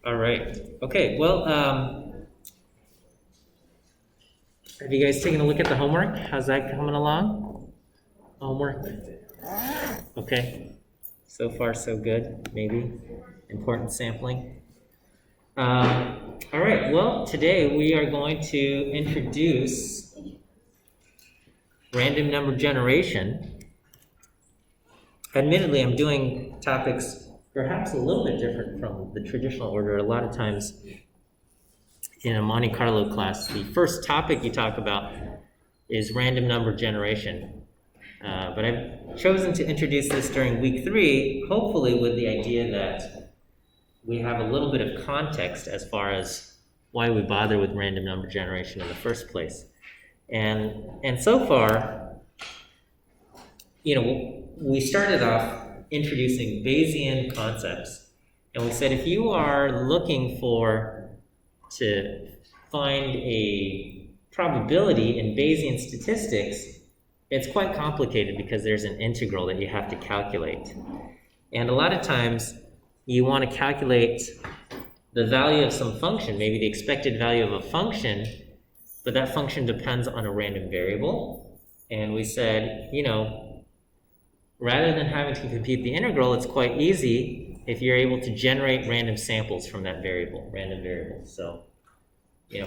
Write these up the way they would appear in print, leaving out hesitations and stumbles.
All right. Okay. Well, have you guys taken a look at the homework? How's that coming along? Homework. Okay. So far, so good. Maybe important sampling. All right. Well, today we are going to introduce random number generation. Admittedly, I'm doing topics perhaps a little bit different from the traditional order. A lot of times in a Monte Carlo class, the first topic you talk about is random number generation. But I've chosen to introduce this during week 3, hopefully with the idea that we have a little bit of context as far as why we bother with random number generation in the first place. And so far, we started off introducing Bayesian concepts. And we said if you are looking to find a probability in Bayesian statistics, it's quite complicated because there's an integral that you have to calculate. And a lot of times you want to calculate the value of some function, maybe the expected value of a function, but that function depends on a random variable. And we said, rather than having to compute the integral, it's quite easy if you're able to generate random samples from that random variable. So,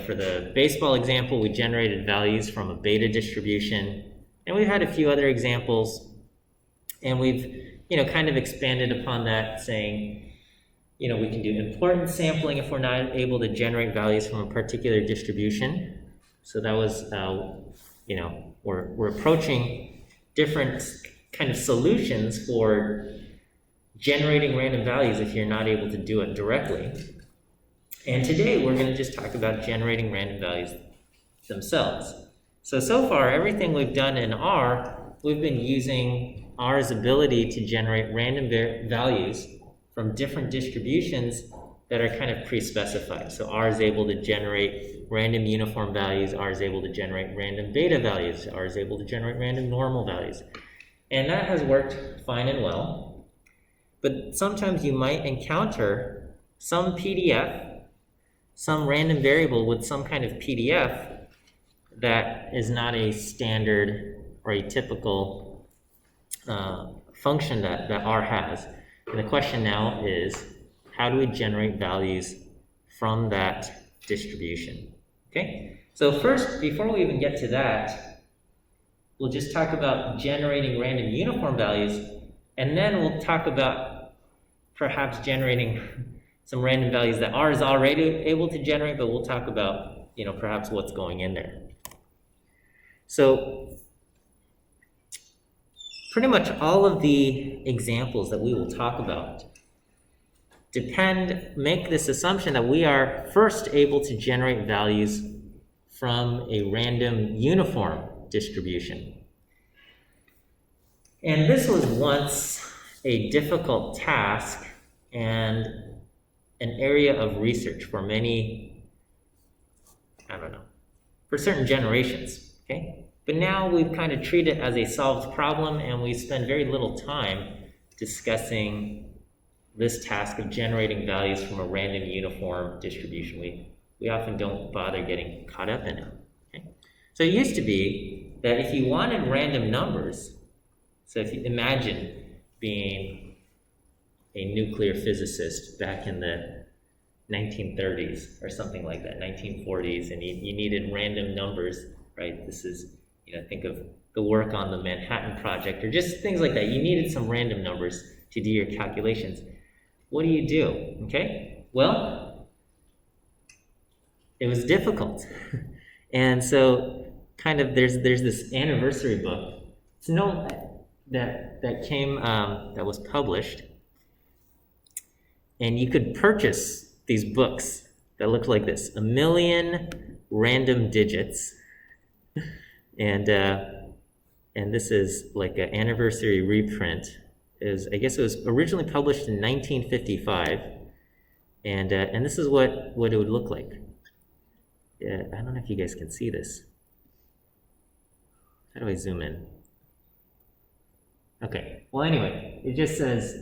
for the baseball example, we generated values from a beta distribution, and we've had a few other examples, and we've, kind of expanded upon that, saying, we can do importance sampling if we're not able to generate values from a particular distribution. So that was, we're approaching different kind of solutions for generating random values if you're not able to do it directly. And today we're going to just talk about generating random values themselves. So far, everything we've done in R, we've been using R's ability to generate random values from different distributions that are kind of pre-specified. So R is able to generate random uniform values, R is able to generate random beta values, R is able to generate random normal values. And that has worked fine and well. But sometimes you might encounter some PDF, some random variable with some kind of PDF that is not a standard or a typical function that R has. And the question now is, how do we generate values from that distribution? Okay, so first, before we even get to that, we'll just talk about generating random uniform values, and then we'll talk about perhaps generating some random values that R is already able to generate, but we'll talk about, perhaps what's going in there. So pretty much all of the examples that we will talk about make this assumption that we are first able to generate values from a random uniform distribution. And this was once a difficult task and an area of research for for certain generations, okay? But now we've kind of treated it as a solved problem, and we spend very little time discussing this task of generating values from a random uniform distribution. We often don't bother getting caught up in it. Okay? So it used to be that if you wanted random numbers, so if you imagine being a nuclear physicist back in the 1930s or something like that, 1940s, and you needed random numbers, right? This is, think of the work on the Manhattan Project or just things like that. You needed some random numbers to do your calculations. What do you do? Okay, well, it was difficult. And so kind of there's this anniversary book. It's that was published, and you could purchase these books that looked like this: 1,000,000 Random Digits. And this is like an anniversary reprint. I guess it was originally published in 1955, and this is what it would look like. Yeah, I don't know if you guys can see this. How do I zoom in? Okay. Well, anyway, it just says,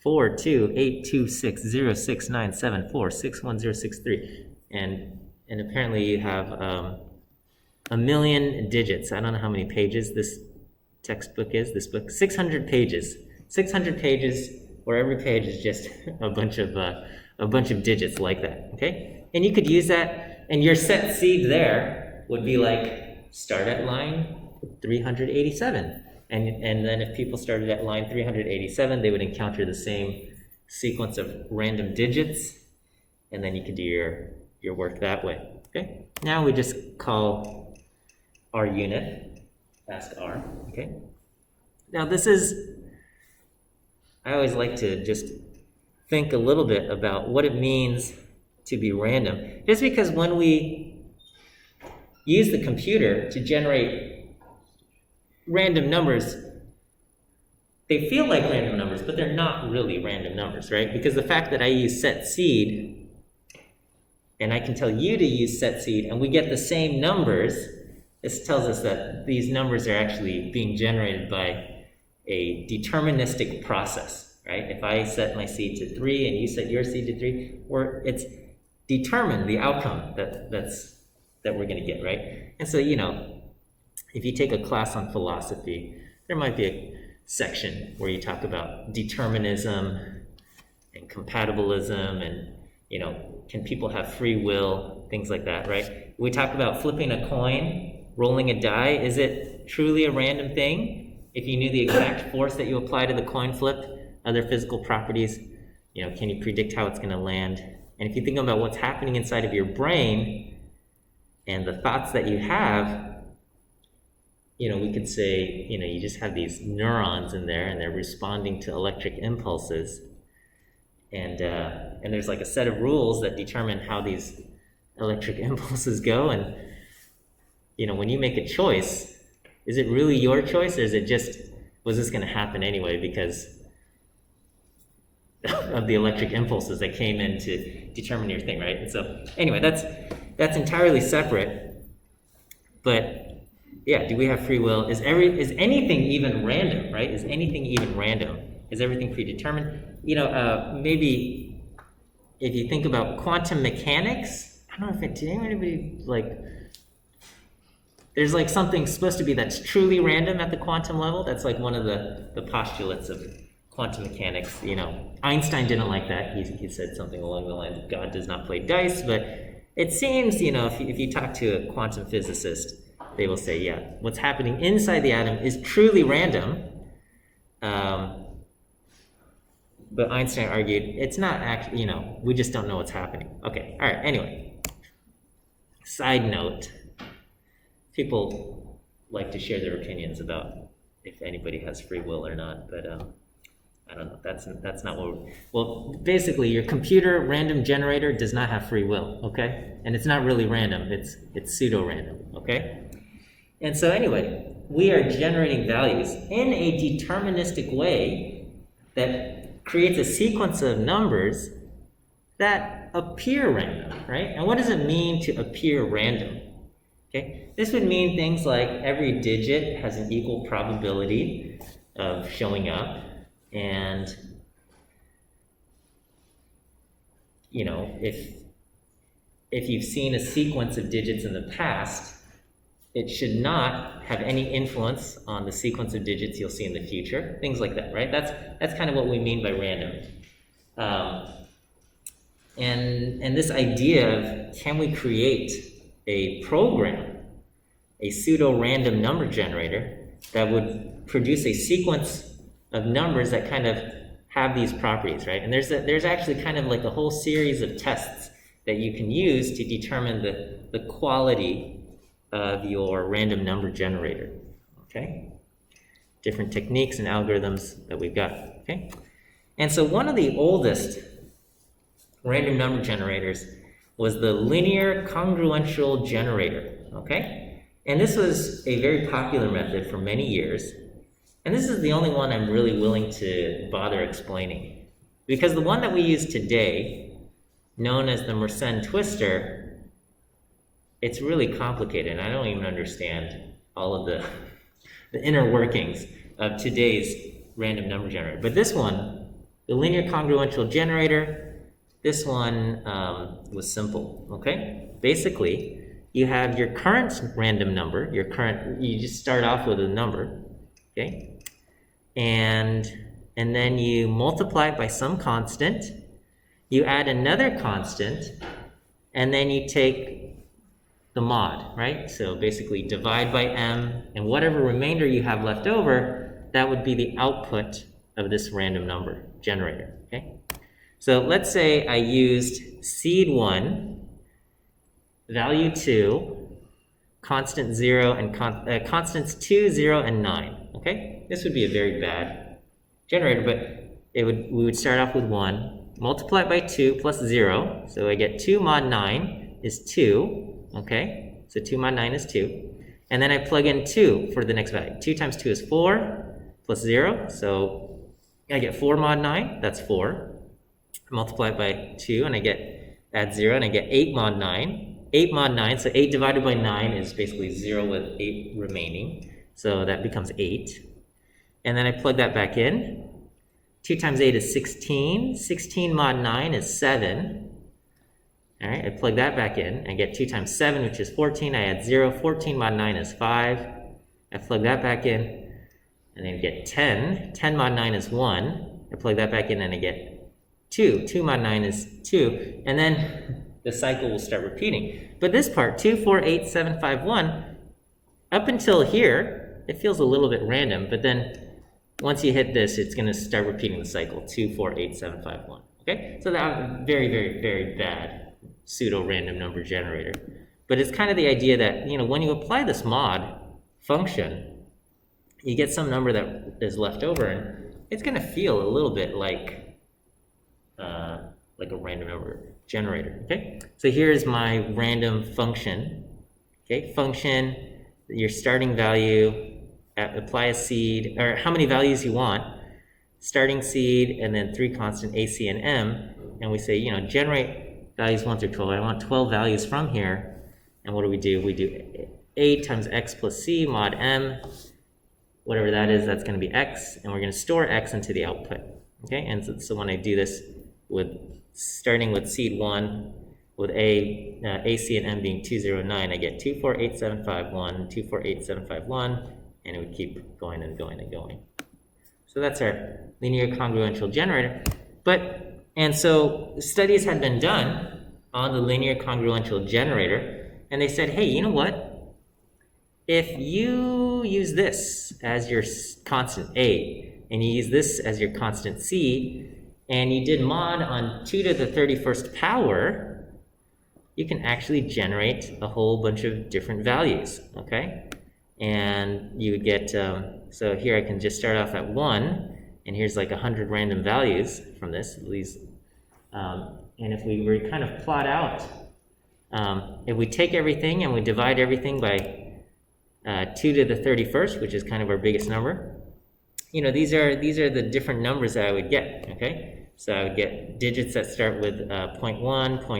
428260697461063, and apparently you have a million digits. I don't know how many pages this textbook is. This book, 600 pages. 600 pages, where every page is just a bunch of digits like that. Okay, and you could use that, and your set seed there would be like start at line 387. And then if people started at line 387, they would encounter the same sequence of random digits, and then you could do your work that way. Okay. Now we just call our unit, ask R. Okay. Now this is, I always like to just think a little bit about what it means to be random. Just because when we use the computer to generate random numbers, they feel like random numbers, but they're not really random numbers, right? Because the fact that I use set seed, and I can tell you to use set seed, and we get the same numbers, this tells us that these numbers are actually being generated by a deterministic process, right? If I set my seed to 3 and you set your seed to 3, it's determined the outcome that we're going to get, right? And so, if you take a class on philosophy, there might be a section where you talk about determinism and compatibilism and, can people have free will, things like that, right? We talk about flipping a coin, rolling a die. Is it truly a random thing? If you knew the exact force that you apply to the coin flip, other physical properties, can you predict how it's going to land? And if you think about what's happening inside of your brain and the thoughts that you have, we could say, you just have these neurons in there and they're responding to electric impulses. And there's like a set of rules that determine how these electric impulses go. And, when you make a choice, is it really your choice, or is it just, was this going to happen anyway because of the electric impulses that came in to determine your thing, right? And so anyway, that's entirely separate. But yeah, do we have free will? Is anything even random, right? Is anything even random? Is everything predetermined? Maybe if you think about quantum mechanics, I don't know if did anybody there's like something supposed to be that's truly random at the quantum level. That's like one of the postulates of quantum mechanics. Einstein didn't like that. He said something along the lines of God does not play dice, but it seems, if you talk to a quantum physicist, they will say, yeah, what's happening inside the atom is truly random. But Einstein argued it's not actually, we just don't know what's happening. Okay, all right, anyway. Side note, people like to share their opinions about if anybody has free will or not, but I don't know, that's not well, basically your computer random generator does not have free will, okay? And it's not really random, it's pseudo-random, okay? And so anyway, we are generating values in a deterministic way that creates a sequence of numbers that appear random, right? And what does it mean to appear random? Okay, this would mean things like every digit has an equal probability of showing up, and if you've seen a sequence of digits in the past, it should not have any influence on the sequence of digits you'll see in the future. Things like that, right? That's kind of what we mean by random. And this idea of, can we create a program, a pseudo-random number generator that would produce a sequence of numbers that kind of have these properties, right? And there's actually kind of like a whole series of tests that you can use to determine the quality of your random number generator, okay? Different techniques and algorithms that we've got, okay? And so one of the oldest random number generators was the linear congruential generator, okay? And this was a very popular method for many years. And this is the only one I'm really willing to bother explaining. Because the one that we use today, known as the Mersenne twister, it's really complicated, and I don't even understand all of the inner workings of today's random number generator. But this one The linear congruential generator, this one was simple, okay? Basically, you have your current random number, you just start off with a number, okay? And then you multiply it by some constant, you add another constant, and then you take the mod, right? So basically divide by m, and whatever remainder you have left over, that would be the output of this random number generator, okay? So let's say I used seed 1, value 2, constant 0, and constants 2, 0, and 9, okay? This would be a very bad generator, but we would start off with 1, multiply it by 2 plus 0, so I get 2 mod 9 is 2, okay? So 2 mod 9 is 2, and then I plug in 2 for the next value. 2 times 2 is 4, plus 0, so I get 4 mod 9, that's 4. Multiply it by 2, and add 0, and I get 8 mod 9. 8 mod 9, so 8 divided by 9 is basically 0 with 8 remaining. So that becomes 8. And then I plug that back in. 2 times 8 is 16. 16 mod 9 is 7. All right, I plug that back in. I get 2 times 7, which is 14. I add 0. 14 mod 9 is 5. I plug that back in. And then I get 10. 10 mod 9 is 1. I plug that back in, and I get 2. 2 mod 9 is 2. And then the cycle will start repeating. But this part, 2, 4, 8, 7, 5, 1, up until here, it feels a little bit random. But then once you hit this, it's going to start repeating the cycle, 2, 4, 8, 7, 5, 1. Okay? So that's very, very, very bad pseudo-random number generator. But it's kind of the idea that, when you apply this mod function, you get some number that is left over, and it's going to feel a little bit like a random number generator, okay? So here's my random function, okay? Function, your starting value, apply a seed, or how many values you want, starting seed, and then 3 constant a, c, and m, and we say, generate values 1 through 12. I want 12 values from here, and what do? We do a times x plus c mod m, whatever that is, that's going to be x, and we're going to store x into the output, okay? And so when I do this starting with seed 1, with a, c, and m being 2, 0, 9, I get 2, 4, 8, 7, 5, 1, 2, 4, 8, 7, 5, 1, and it would keep going and going and going. So that's our linear congruential generator. And so studies had been done on the linear congruential generator, and they said, hey, you know what? If you use this as your constant a, and you use this as your constant c, and you did mod on 2 to the 31st power, you can actually generate a whole bunch of different values, okay? And you would get, so here I can just start off at 1, and here's like 100 random values from this. And if we were kind of plot out, if we take everything and we divide everything by 2 to the 31st, which is kind of our biggest number, these are the different numbers that I would get, okay? So I would get digits that start with 0.1, or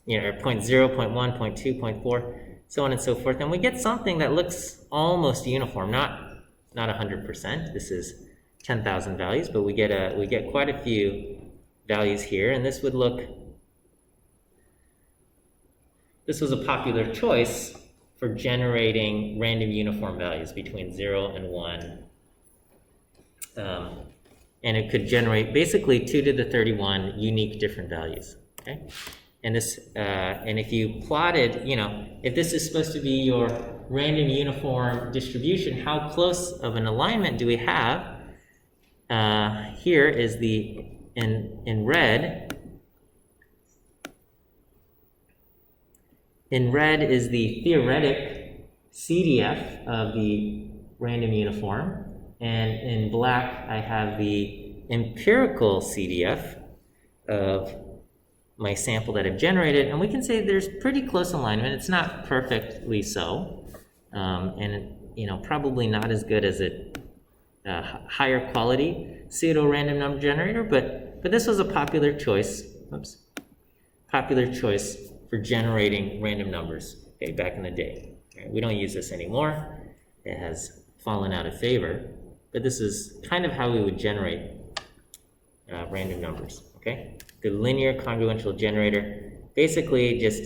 0.0, 0.1, 0.2, 0.4, so on and so forth. And we get something that looks almost uniform, not 100%. This is 10,000 values, but we get quite a few values here, and this was a popular choice for generating random uniform values between 0 and 1. And it could generate basically 2 to the 31 unique different values, okay? And this, and if you plotted, if this is supposed to be your random uniform distribution, how close of an alignment do we have? Here is in red. In red is the theoretic CDF of the random uniform, and in black I have the empirical CDF of my sample that I've generated, and we can say there's pretty close alignment. It's not perfectly so, and probably not as good as a higher quality pseudo random number generator, but this was a popular choice. Popular choice for generating random numbers, okay, back in the day. Right? We don't use this anymore. It has fallen out of favor, but this is kind of how we would generate random numbers, okay? The linear congruential generator, basically just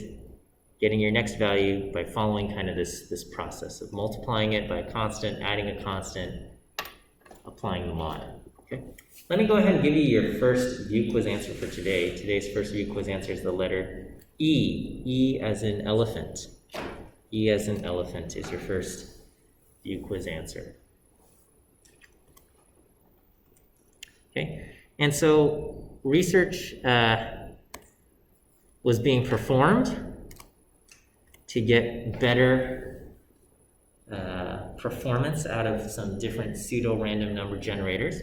getting your next value by following kind of this process of multiplying it by a constant, adding a constant, applying the mod, okay? Let me go ahead and give you your first view quiz answer for today. Today's first view quiz answer is the letter E. E as in elephant. E as in elephant is your first view quiz answer. Okay, and so research was being performed to get better performance out of some different pseudo random number generators.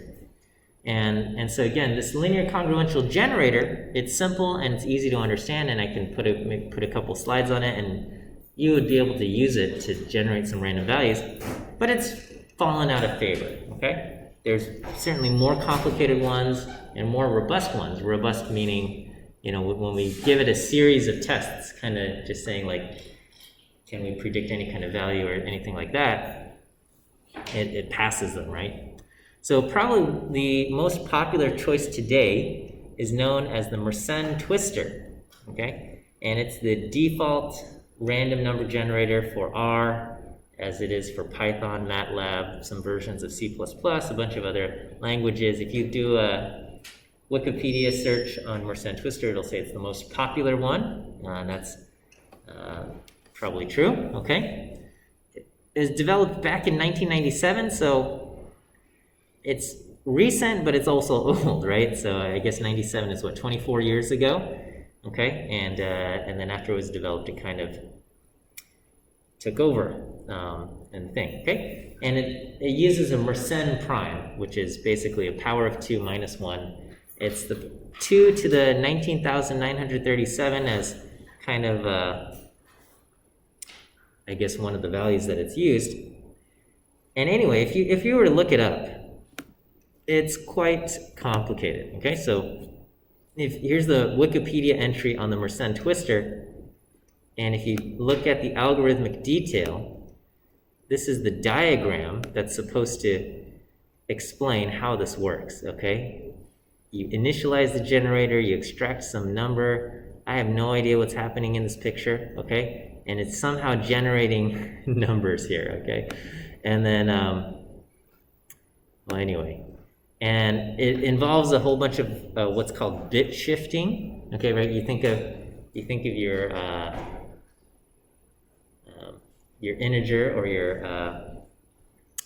And so again, this linear congruential generator, it's simple and it's easy to understand, and I can put a couple slides on it, and you would be able to use it to generate some random values, but it's fallen out of favor, okay? There's certainly more complicated ones and more robust ones. Robust meaning, you know, when we give it a series of tests, kind of just saying like, can we predict any kind of value or anything like that, it passes them, right? So probably the most popular choice today is known as the Mersenne twister, okay? And it's the default random number generator for R, as it is for Python, MATLAB, some versions of C++, a bunch of other languages. If you do a Wikipedia search on Mersenne twister, it'll say it's the most popular one. That's probably true, okay? It was developed back in 1997, so it's recent, but it's also old, right? So I guess 97 is what, 24 years ago, okay? And then after it was developed, it kind of took over and thing, okay? And it uses a Mersenne prime, which is basically a power of 2 minus 1. It's the 2 to the 19,937 as kind of, I guess, one of the values that it's used. And anyway, if you were to look it up, it's quite complicated, okay? So here's the Wikipedia entry on the Mersenne twister, and if you look at the algorithmic detail, this is the diagram that's supposed to explain how this works, okay? You initialize the generator, you extract some number. I have no idea what's happening in this picture, okay? And it's somehow generating numbers here, okay? And then, well, anyway. And it involves a whole bunch of what's called bit shifting, okay, right? You think of your integer or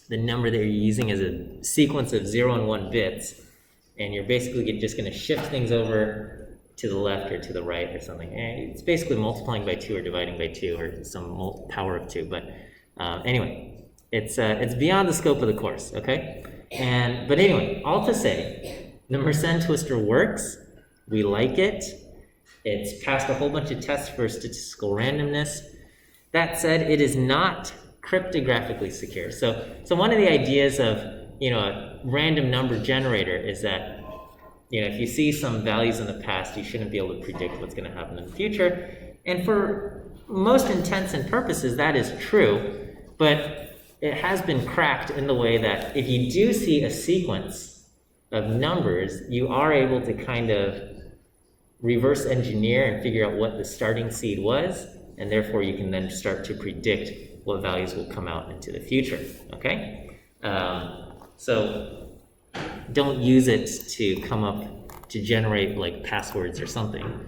the number that you're using as a sequence of 0 and 1 bits, and you're basically just going to shift things over to the left or to the right or something. And it's basically multiplying by 2 or dividing by 2 or some power of 2. But anyway, it's beyond the scope of the course, okay? But anyway, all to say, the Mersenne twister works. We like it. It's passed a whole bunch of tests for statistical randomness. That said, it is not cryptographically secure. So one of the ideas of, you know, a random number generator is that, you know, if you see some values in the past, you shouldn't be able to predict what's going to happen in the future. And for most intents and purposes, that is true. But it has been cracked in the way that if you do see a sequence of numbers, you are able to kind of reverse engineer and figure out what the starting seed was, and therefore you can then start to predict what values will come out into the future, okay? So don't use it to come up to generate like passwords or something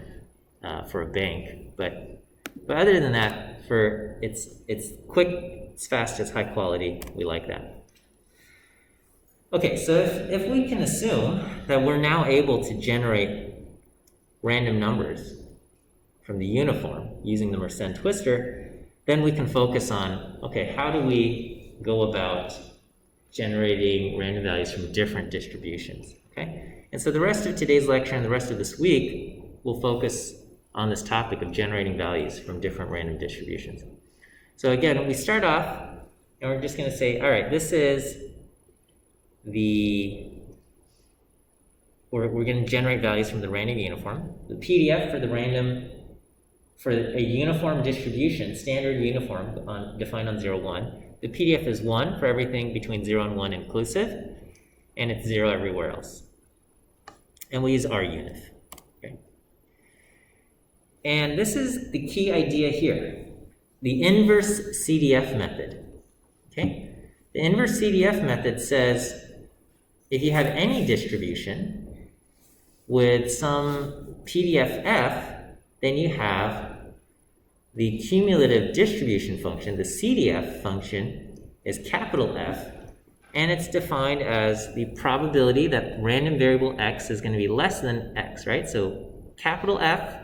for a bank, but other than that, it's quick, it's fast, it's high quality. We like that. Okay, so if we can assume that we're now able to generate random numbers from the uniform using the Mersenne twister, then we can focus on, okay, how do we go about generating random values from different distributions, okay? And so the rest of today's lecture and the rest of this week will focus on this topic of generating values from different random distributions. So again, we start off, and we're just going to say, all right, this is we're going to generate values from the random uniform. The PDF for a uniform distribution, standard uniform defined on 0, 1. The PDF is 1 for everything between 0 and 1 inclusive, and it's 0 everywhere else. and we'll use RUnif. Okay? And this is the key idea here, the InverseCDF method. Okay? The InverseCDF method says if you have any distribution with some PDF f, then you have the cumulative distribution function, the CDF function, is capital F, and it's defined as the probability that random variable x is going to be less than x, right? So capital F,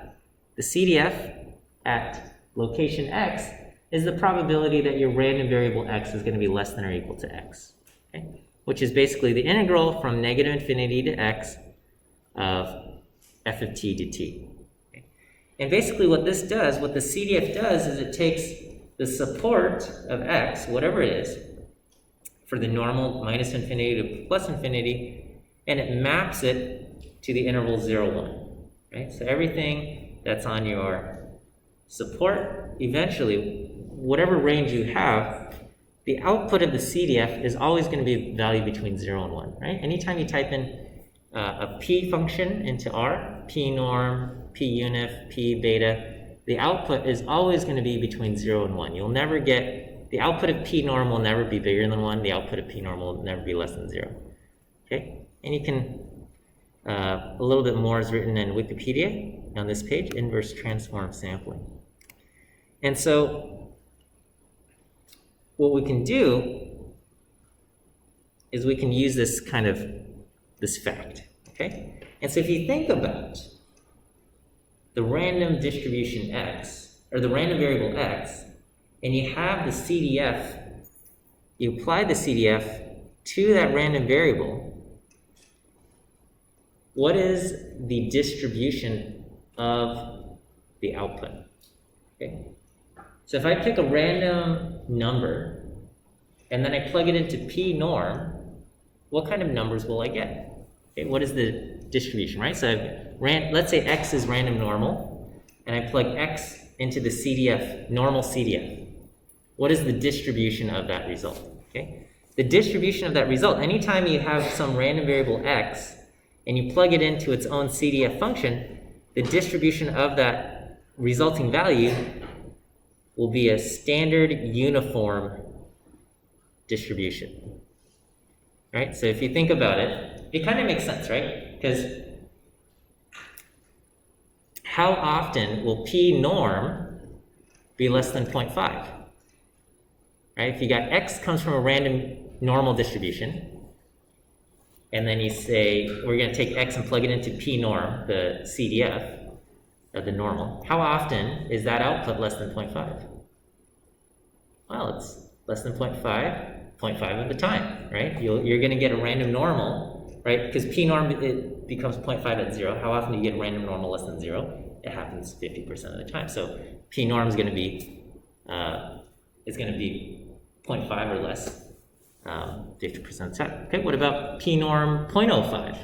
the CDF at location x, is the probability that your random variable x is going to be less than or equal to x, okay? Which is basically the integral from negative infinity to x of f of t to t. Okay? And basically what this does, what the CDF does, is it takes the support of x, whatever it is, for the normal minus infinity to plus infinity, and it maps it to the interval 0, 1. Right? So everything that's on your support, eventually, whatever range you have, the output of the CDF is always going to be a value between 0 and 1. Right? Anytime you type in a p function into R, p norm, p unif, p beta, the output is always going to be between 0 and 1. You'll never get, the output of p norm will never be bigger than 1. The output of p norm will never be less than 0. Okay? And you can, a little bit more is written in Wikipedia on this page, inverse transform sampling. And so what we can do is we can use this kind of, this fact, okay? And so if you think about the random distribution x, or the random variable x, and you have the CDF, you apply the CDF to that random variable, what is the distribution of the output? Okay. So if I pick a random number and then I plug it into p norm, what kind of numbers will I get? Okay, what is the distribution, right? So let's say x is random normal, and I plug x into the CDF, normal CDF. What is the distribution of that result? Okay, the distribution of that result, anytime you have some random variable x and you plug it into its own CDF function, the distribution of that resulting value will be a standard uniform distribution. Right? So if you think about it, it kind of makes sense, right? Because how often will p norm be less than 0.5? Right? If you got x comes from a random normal distribution, and then you say, we're going to take x and plug it into p norm, the CDF, the normal. How often is that output less than 0.5? Well, it's less than 0.5 of the time, right? You're going to get a random normal, right? Because p norm, it becomes 0.5 at 0. How often do you get a random normal less than 0? It happens 50% of the time. So p norm is going to be 0.5 or less 50% of the time. Okay, what about p norm 0.05?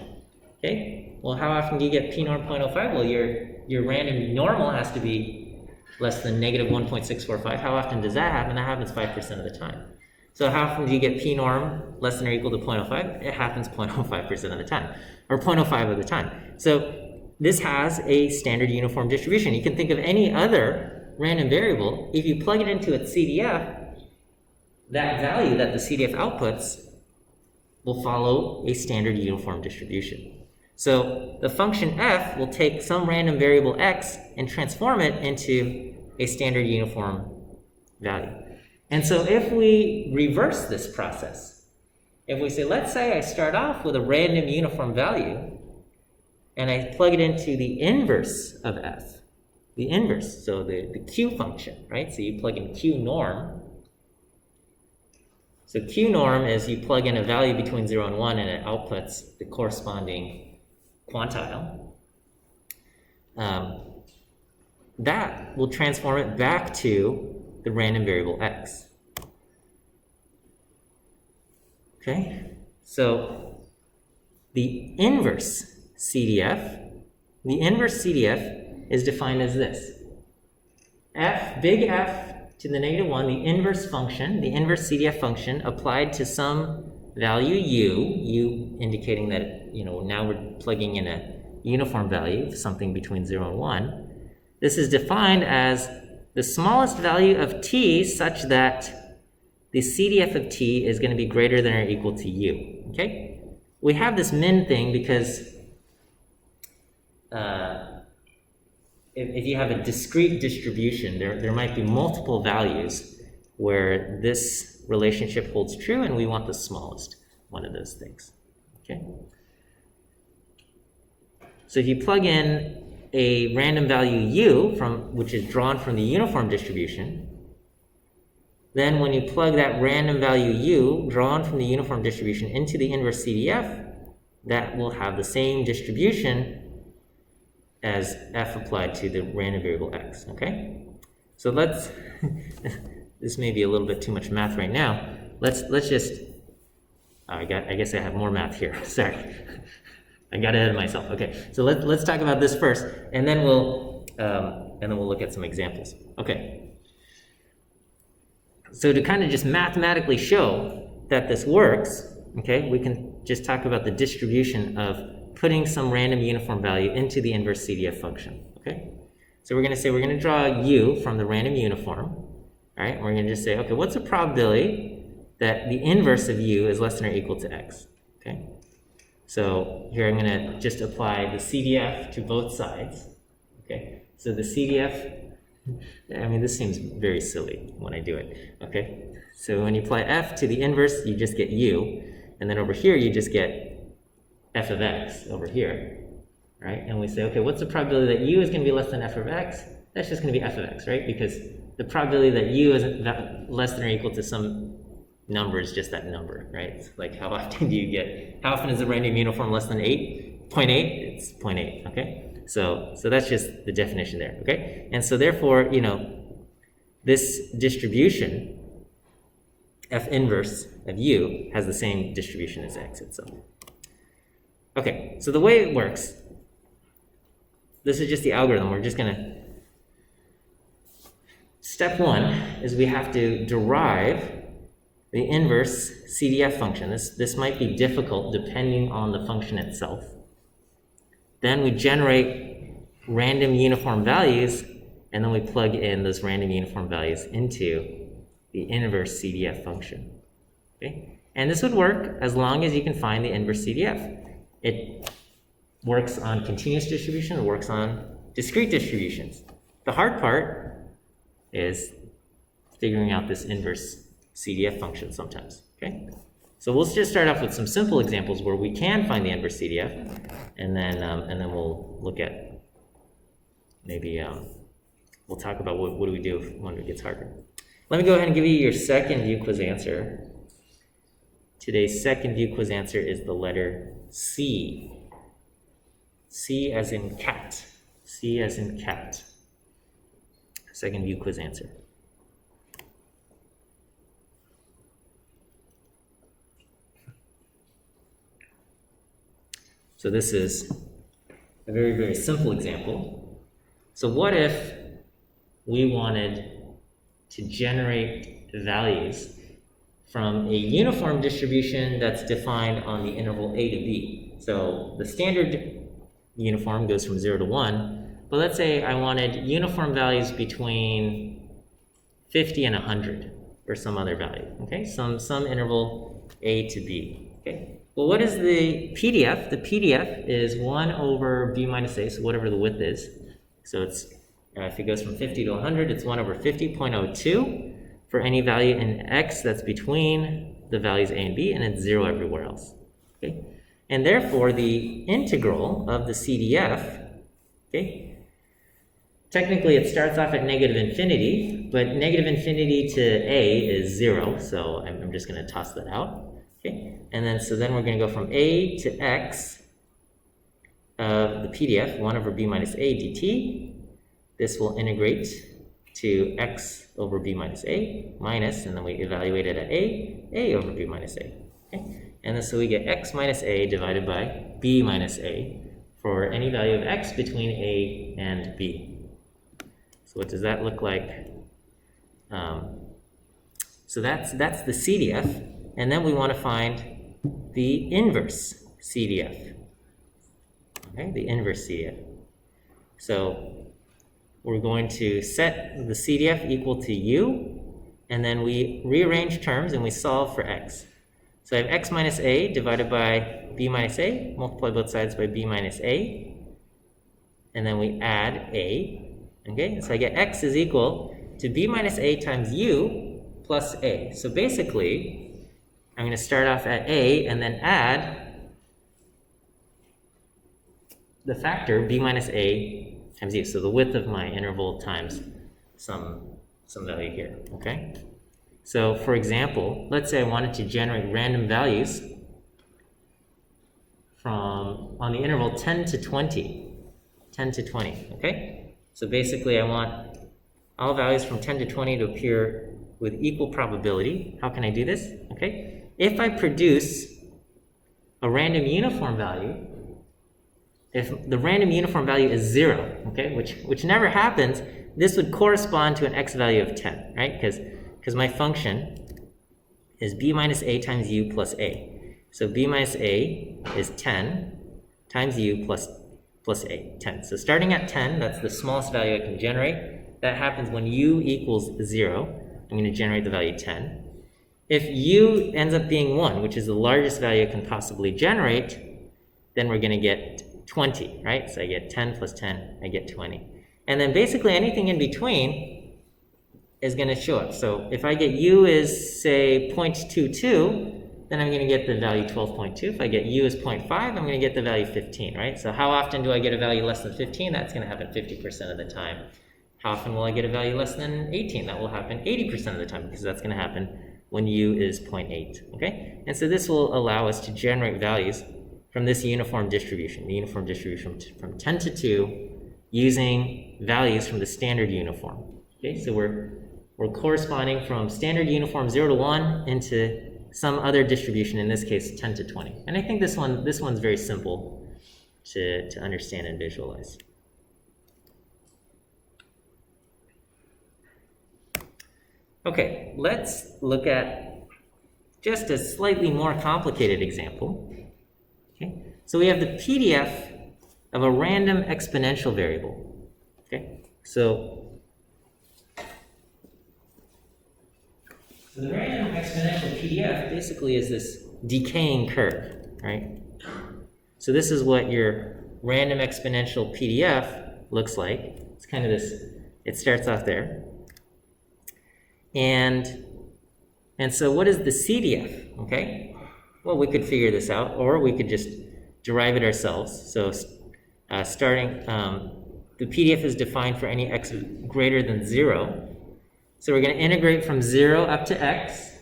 Okay, well, how often do you get p norm 0.05? Well, your random normal has to be less than negative 1.645. How often does that happen? That happens 5% of the time. So how often do you get p norm less than or equal to 0.05? It happens 0.05% of the time, or 0.05 of the time. So this has a standard uniform distribution. You can think of any other random variable. If you plug it into its CDF, that value that the CDF outputs will follow a standard uniform distribution. So the function f will take some random variable x and transform it into a standard uniform value. And so if we reverse this process, if we say, let's say I start off with a random uniform value and I plug it into the inverse of f, the inverse, so the q function, right? So you plug in q norm. So q norm is you plug in a value between 0 and 1 and it outputs the corresponding quantile. That will transform it back to the random variable x. Okay, so the inverse CDF is defined as this. F, big F to the negative 1, the inverse function, the inverse CDF function applied to some value u indicating that, now we're plugging in a uniform value, something between 0 and 1. This is defined as the smallest value of t such that the CDF of t is going to be greater than or equal to u, okay? We have this min thing because if you have a discrete distribution, there might be multiple values where this relationship holds true, and we want the smallest one of those things, okay? So if you plug in a random value u, which is drawn from the uniform distribution, then when you plug that random value u drawn from the uniform distribution into the inverse CDF, that will have the same distribution as f applied to the random variable x, okay? So let's, this may be a little bit too much math right now. Let's just, I guess I have more math here, sorry. I got ahead of myself, okay. So let's talk about this first, and then we'll look at some examples, okay. So to kind of just mathematically show that this works, okay, we can just talk about the distribution of putting some random uniform value into the inverse CDF function, okay? So we're going to say we're going to draw u from the random uniform, all right? And we're going to just say, okay, what's the probability that the inverse of u is less than or equal to x, okay? So here I'm going to just apply the CDF to both sides, okay? So the CDF, I mean, this seems very silly when I do it, okay? So when you apply f to the inverse, you just get u, and then over here you just get f of x over here, right? And we say, okay, what's the probability that u is going to be less than f of x? That's just going to be f of x, right? Because the probability that u is less than or equal to some number is just that number, right? It's like how often do you get, how often is the random uniform less than 8? 0.8? It's 0.8, okay? So that's just the definition there, okay? And so therefore, this distribution, f inverse of u, has the same distribution as x itself. Okay, so the way it works, this is just the algorithm. We're just gonna, step one is we have to derive the inverse CDF function. This might be difficult depending on the function itself. Then we generate random uniform values, and then we plug in those random uniform values into the inverse CDF function, okay? And this would work as long as you can find the inverse CDF. It works on continuous distribution, it works on discrete distributions. The hard part is figuring out this inverse CDF function sometimes, okay? So we'll just start off with some simple examples where we can find the inverse CDF, and then we'll look at maybe we'll talk about what do we do when it gets harder. Let me go ahead and give you your second view quiz answer. Today's second view quiz answer is the letter C. C as in cat. C as in cat. Second view quiz answer. So this is a very, very simple example. So what if we wanted to generate values from a uniform distribution that's defined on the interval a to b? So the standard uniform goes from 0 to 1, but let's say I wanted uniform values between 50 and 100 or some other value, okay? Some interval a to b, okay? Well, what is the PDF? The PDF is 1 over b minus a, so whatever the width is. So it's, if it goes from 50 to 100, it's 1 over 50.02 for any value in x that's between the values a and b, and it's 0 everywhere else, okay? And therefore, the integral of the CDF, okay, technically it starts off at negative infinity, but negative infinity to a is 0, so I'm just going to toss that out. Okay, and then we're going to go from a to x of the PDF, 1 over b minus a dt. This will integrate to x over b minus a minus, and then we evaluate it at a over b minus a. Okay, and then so we get x minus a divided by b minus a for any value of x between a and b. So what does that look like? So that's the CDF. And then we want to find the inverse CDF. Okay, the inverse CDF. So we're going to set the CDF equal to u, and then we rearrange terms and we solve for x. So I have x minus a divided by b minus a, multiply both sides by b minus a, and then we add a. Okay, so I get x is equal to b minus a times u plus a. So basically, I'm going to start off at a and then add the factor b minus a times u. So the width of my interval times some value here, okay? So for example, let's say I wanted to generate random values on the interval 10 to 20, okay? So basically I want all values from 10 to 20 to appear with equal probability. How can I do this? Okay, if I produce a random uniform value, if the random uniform value is 0, okay, which never happens, this would correspond to an x value of 10, right? Because my function is b minus a times u plus a. So b minus a is 10 times u plus a, 10. So starting at 10, that's the smallest value I can generate. That happens when u equals 0. I'm going to generate the value 10. If u ends up being 1, which is the largest value I can possibly generate, then we're going to get 20, right? So I get 10 plus 10, I get 20. And then basically anything in between is going to show up. So if I get u is, say, 0.22, then I'm going to get the value 12.2. If I get u is 0.5, I'm going to get the value 15, right? So how often do I get a value less than 15? That's going to happen 50% of the time. How often will I get a value less than 18? That will happen 80% of the time, because that's going to happen when u is 0.8, okay? And so this will allow us to generate values from this uniform distribution, the uniform distribution from 10 to 2, using values from the standard uniform. Okay, so we're corresponding from standard uniform 0 to 1 into some other distribution, in this case 10 to 20. And I think this one's very simple to understand and visualize. Okay, let's look at just a slightly more complicated example. Okay, so we have the PDF of a random exponential variable. Okay, so the random exponential PDF basically is this decaying curve, right? So this is what your random exponential PDF looks like. It's kind of this, it starts off there. And so what is the CDF, okay? Well, we could figure this out, or we could just derive it ourselves. So starting, the PDF is defined for any x greater than 0. So we're going to integrate from 0 up to x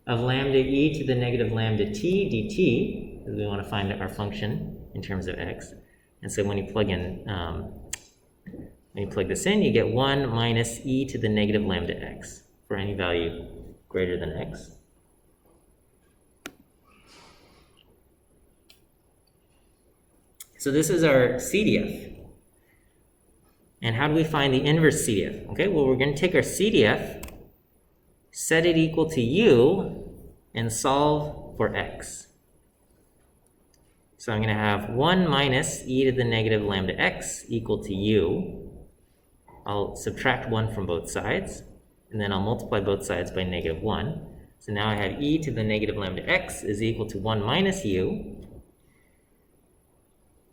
of lambda e to the negative lambda t dt, because we want to find our function in terms of x. And so when you plug in, when you plug this in, you get 1 minus e to the negative lambda x for any value greater than x. So this is our CDF. And how do we find the inverse CDF? Okay, well, we're going to take our CDF, set it equal to u, and solve for x. So I'm going to have 1 minus e to the negative lambda x equal to u. I'll subtract 1 from both sides, and then I'll multiply both sides by negative 1. So now I have e to the negative lambda x is equal to 1 minus u.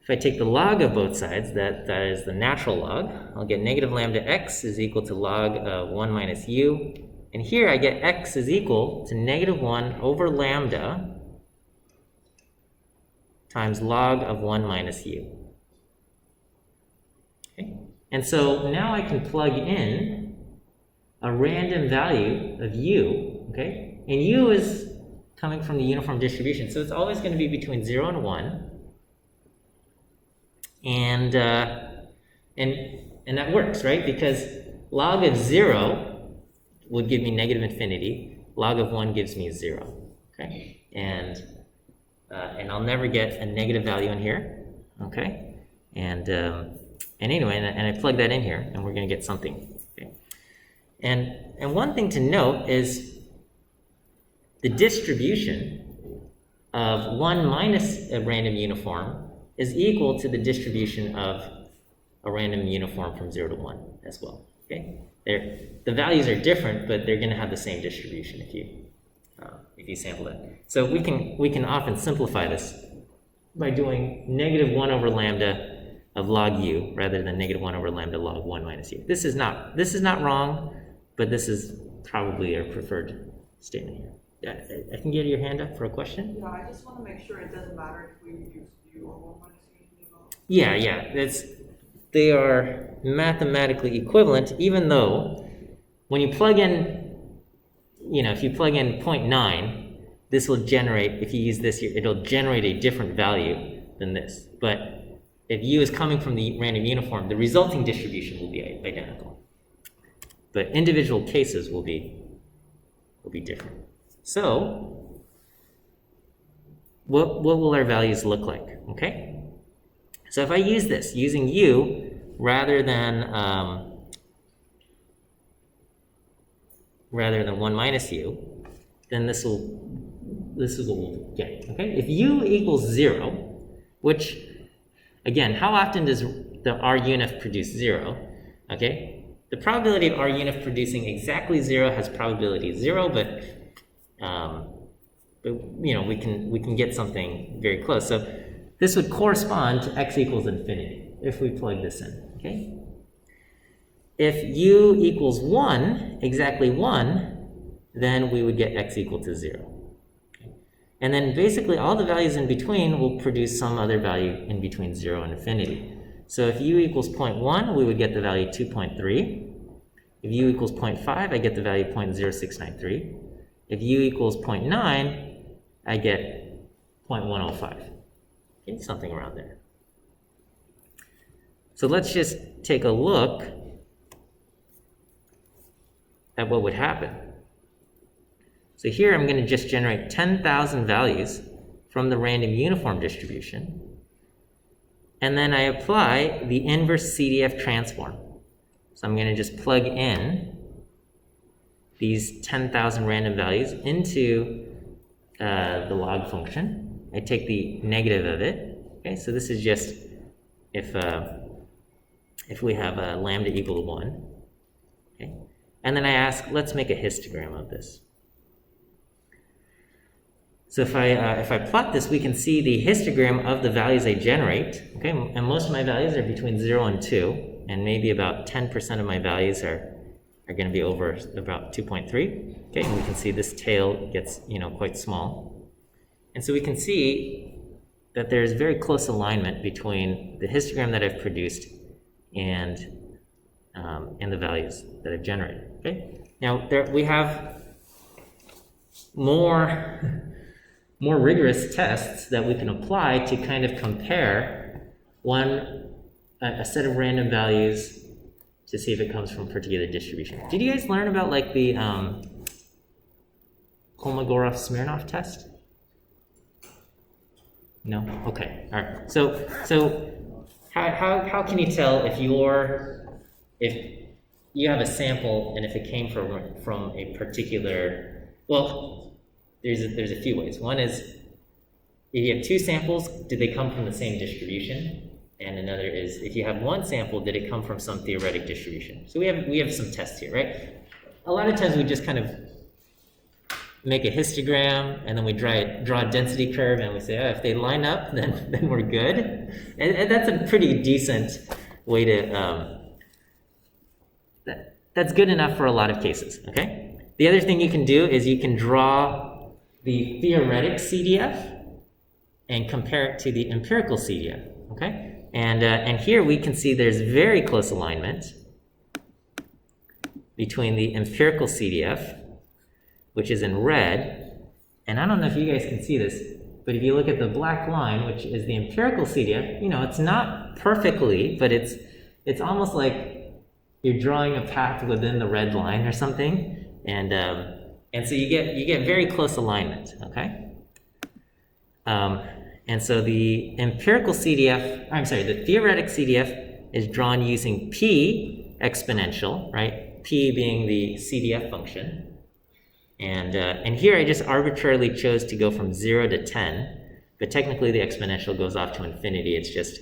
If I take the log of both sides, that is the natural log, I'll get negative lambda x is equal to log of 1 minus u. And here I get x is equal to negative 1 over lambda times log of 1 minus u. Okay? And so now I can plug in a random value of u, okay? And u is coming from the uniform distribution, so it's always going to be between 0 and 1. And that works, right? Because log of 0 would give me negative infinity. Log of 1 gives me 0. Okay, and I'll never get a negative value in here. Okay, and anyway, and I plug that in here, and we're going to get something. Okay, and one thing to note is the distribution of 1 minus a random uniform is equal to the distribution of a random uniform from 0 to 1 as well. Okay, the values are different, but they're going to have the same distribution if you sample it. So we can often simplify this by doing -1 over lambda of log u rather than -1 over lambda log 1 minus u. This is not wrong, but this is probably our preferred statement here. Yeah, I can get your hand up for a question. Yeah, I just want to make sure it doesn't matter if we use u or 1 minus u. Yeah, they are mathematically equivalent, even though when you plug in, if you plug in 0.9, this will generate, if you use this here, it'll generate a different value than this. But if u is coming from the random uniform, the resulting distribution will be identical. But individual cases will be different. So, what will our values look like? Okay. So if I use this, using u rather than 1 minus u, then this is what we'll get. Okay. If u equals 0, which again, how often does the R unif produce 0? Okay. The probability of R unif producing exactly 0 has probability 0, but we can get something very close. So this would correspond to x equals infinity if we plug this in. Okay. If u equals 1, exactly 1, then we would get x equal to 0. Okay. And then basically all the values in between will produce some other value in between 0 and infinity. So if u equals 0.1, we would get the value 2.3. If u equals 0.5, I get the value 0.0693. If u equals 0.9, I get 0.105. Okay, something around there. So let's just take a look at what would happen. So here I'm going to just generate 10,000 values from the random uniform distribution. And then I apply the inverse CDF transform. So I'm going to just plug in these 10,000 random values into the log function. I take the negative of it. Okay, so this is just if we have a lambda equal to 1. Okay, and then I ask, let's make a histogram of this. So if I plot this, we can see the histogram of the values I generate. Okay, and most of my values are between 0 and 2, and maybe about 10% of my values are going to be over about 2.3. Okay, and we can see this tail gets quite small, and so we can see that there's very close alignment between the histogram that I've produced and the values that I've generated. Okay, now we have more rigorous tests that we can apply to kind of compare a set of random values to see if it comes from a particular distribution. Did you guys learn about like the Kolmogorov-Smirnov test? No? Okay. All right. So how can you tell if you have a sample and if it came from a particular, well, there's a few ways. One is if you have two samples, did they come from the same distribution? And another is if you have one sample, did it come from some theoretic distribution? So we have some tests here, right? A lot of times we just kind of make a histogram and then we draw a density curve and we say, oh, if they line up, then we're good. And that's a pretty decent way to, that's good enough for a lot of cases, okay? The other thing you can do is you can draw the theoretic CDF and compare it to the empirical CDF, okay? And here we can see there's very close alignment between the empirical CDF, which is in red, and I don't know if you guys can see this, but if you look at the black line, which is the empirical CDF, it's not perfectly, but it's almost like you're drawing a path within the red line or something, and so you get very close alignment, okay? And so the empirical CDF, the theoretic CDF is drawn using P exponential, right? P being the CDF function. And here I just arbitrarily chose to go from 0 to 10, but technically the exponential goes off to infinity. It's just,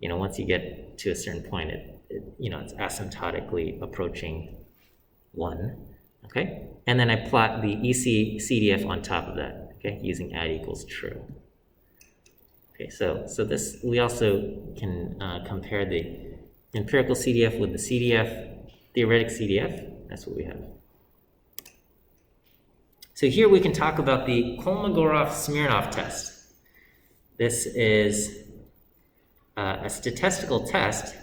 once you get to a certain point, it's asymptotically approaching 1, okay? And then I plot the InverseCDF on top of that, okay, using add equals true. Okay, so this, we also can compare the empirical CDF with the CDF, theoretic CDF. That's what we have. So here we can talk about the Kolmogorov-Smirnov test. This is a statistical test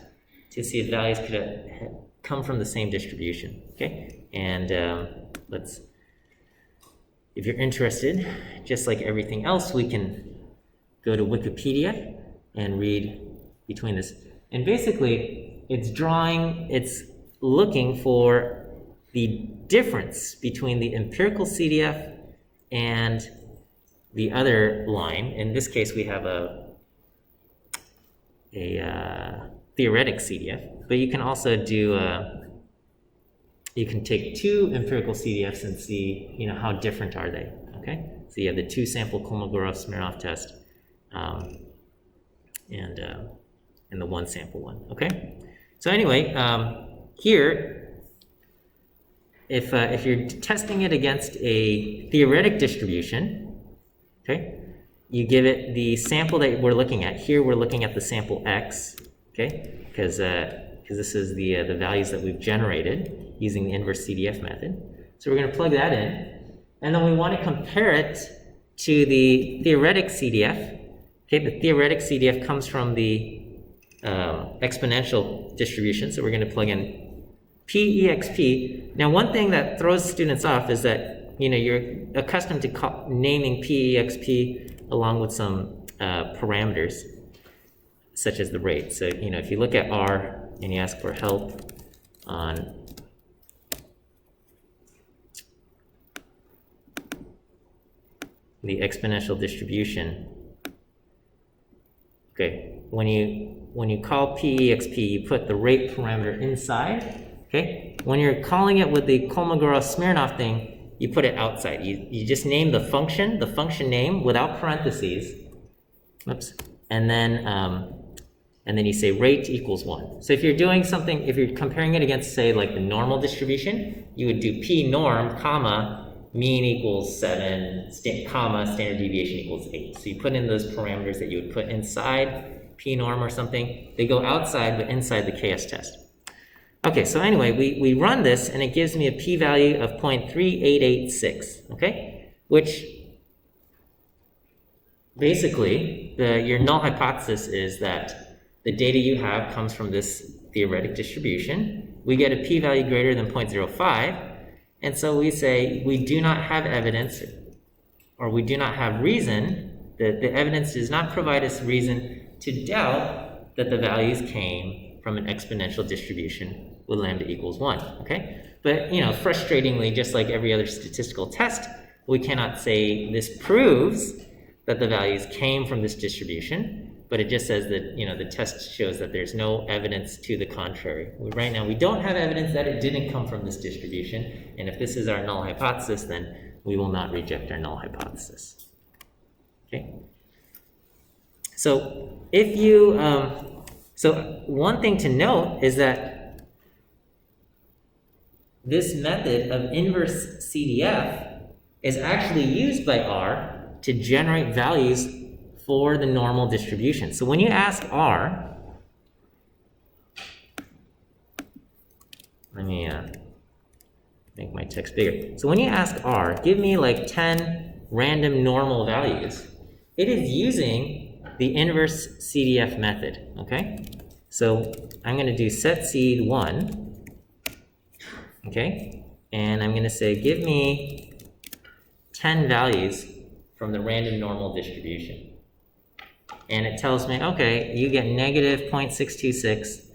to see if values could come from the same distribution, okay? And if you're interested, just like everything else, we can go to Wikipedia and read between this. And basically, it's looking for the difference between the empirical CDF and the other line. In this case, we have a theoretic CDF, but you can also do you can take two empirical CDFs and see how different are they. Okay, so you have the 2-sample Kolmogorov-Smirnov test and the 1-sample one. Okay, so anyway, here, if you're testing it against a theoretic distribution, okay, you give it the sample that we're looking at. Here we're looking at the sample x, okay, because this is the values that we've generated using the InverseCDF method. So we're going to plug that in, and then we want to compare it to the theoretic CDF. Okay, the theoretic CDF comes from the exponential distribution, so we're going to plug in PEXP. Now, one thing that throws students off is that you're accustomed to naming PEXP along with some parameters, such as the rate. So if you look at R and you ask for help on the exponential distribution, okay, when you call PEXP, you put the rate parameter inside. Okay, when you're calling it with the Kolmogorov-Smirnov thing, you put it outside. You just name the function name without parentheses. Oops. And then you say rate equals 1. So if you're doing something, if you're comparing it against, say, like the normal distribution, you would do P norm, comma, mean equals 7, comma, standard deviation equals 8. So you put in those parameters that you would put inside P norm or something. They go outside, but inside the KS test. Okay, so anyway, we run this, and it gives me a p-value of 0.3886, okay? Which, basically, your null hypothesis is that the data you have comes from this theoretic distribution. We get a p-value greater than 0.05, and so we say we do not have evidence, or we do not have reason, that the evidence does not provide us reason to doubt that the values came from an exponential distribution with lambda equals 1, okay? But, frustratingly, just like every other statistical test, we cannot say this proves that the values came from this distribution, but it just says that, the test shows that there's no evidence to the contrary. Right now, we don't have evidence that it didn't come from this distribution, and if this is our null hypothesis, then we will not reject our null hypothesis, okay? So, if you, so one thing to note is that this method of InverseCDF is actually used by R to generate values for the normal distribution. So when you ask R, let me make my text bigger. So when you ask R, give me like 10 random normal values, it is using the InverseCDF method, okay? So I'm going to do setSeed1, okay? And I'm going to say, give me 10 values from the random normal distribution. And it tells me, okay, you get negative 0.626,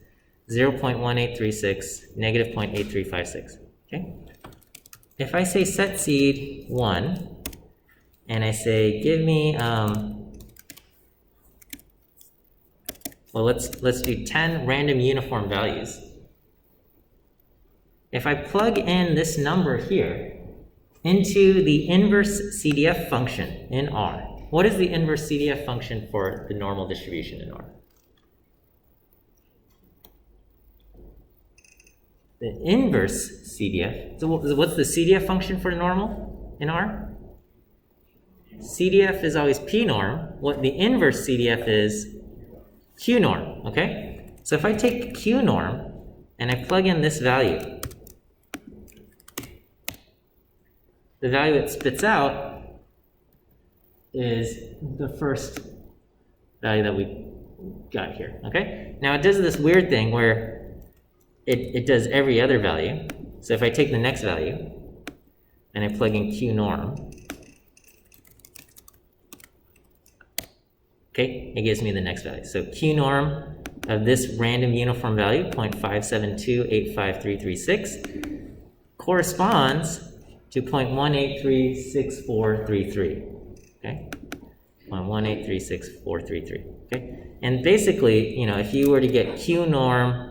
0.1836, negative 0.8356, okay? If I say setSeed1, and I say, give me, well, let's do 10 random uniform values. If I plug in this number here, into the inverse CDF function in R. What is the inverse CDF function for the normal distribution in R? The inverse CDF, so what's the CDF function for normal in R? CDF is always P norm. What the inverse CDF is Q norm, okay? So if I take Q norm and I plug in this value, the value it spits out is the first value that we got here, okay? Now it does this weird thing where it does every other value. So if I take the next value and I plug in Q norm, okay, it gives me the next value. So Q norm of this random uniform value, 0.572853336, corresponds to 0.1836433, okay? 0.1836433, okay? And basically, you know, if you were to get Q norm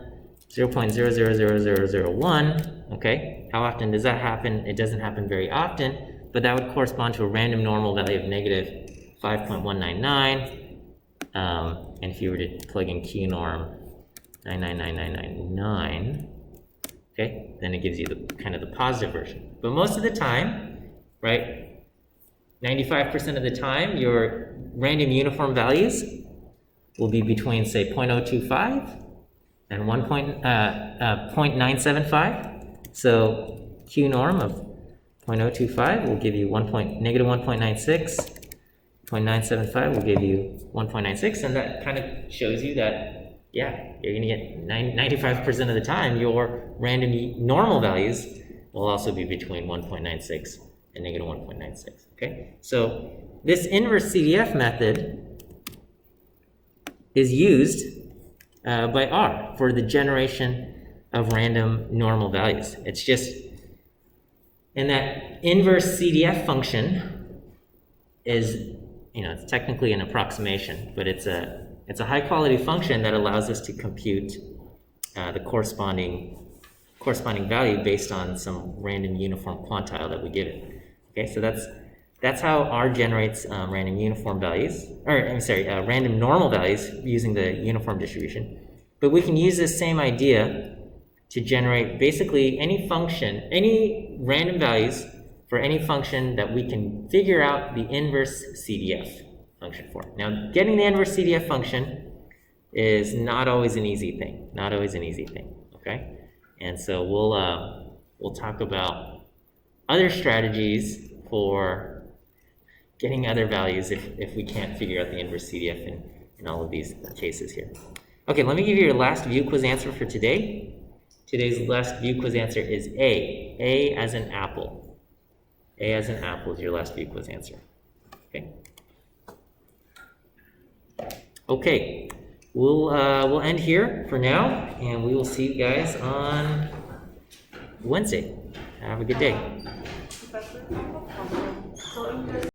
0.000001, okay, how often does that happen? It doesn't happen very often, but that would correspond to a random normal value of negative 5.199. And if you were to plug in Q norm 9999999, okay, then it gives you the kind of the positive version. But most of the time, right, 95% of the time, your random uniform values will be between, say, 0.025 and 0.975. So Q norm of 0.025 will give you negative 1.96. 0.975 will give you 1.96, and that kind of shows you that, yeah, you're going to get 95% of the time your random normal values will also be between 1.96 and negative 1.96, okay? So this inverse CDF method is used by R for the generation of random normal values. It's just, and that inverse CDF function is, you know, it's technically an approximation, but it's a high quality function that allows us to compute the corresponding value based on some random uniform quantile that we give it. Okay, so that's how R generates random uniform values, or I'm sorry, random normal values using the uniform distribution. But we can use this same idea to generate basically any function, any random values for any function that we can figure out the inverse CDF function for. Now, getting the inverse CDF function is not always an easy thing. Not always an easy thing. Okay, and so we'll talk about other strategies for getting other values if we can't figure out the inverse CDF in all of these cases here. Okay, let me give you your last view quiz answer for today. Today's last view quiz answer is A. A as in apple. A as in apple is your last view quiz answer. Okay. Okay, we'll end here for now, and we will see you guys on Wednesday. Have a good day. Professor, so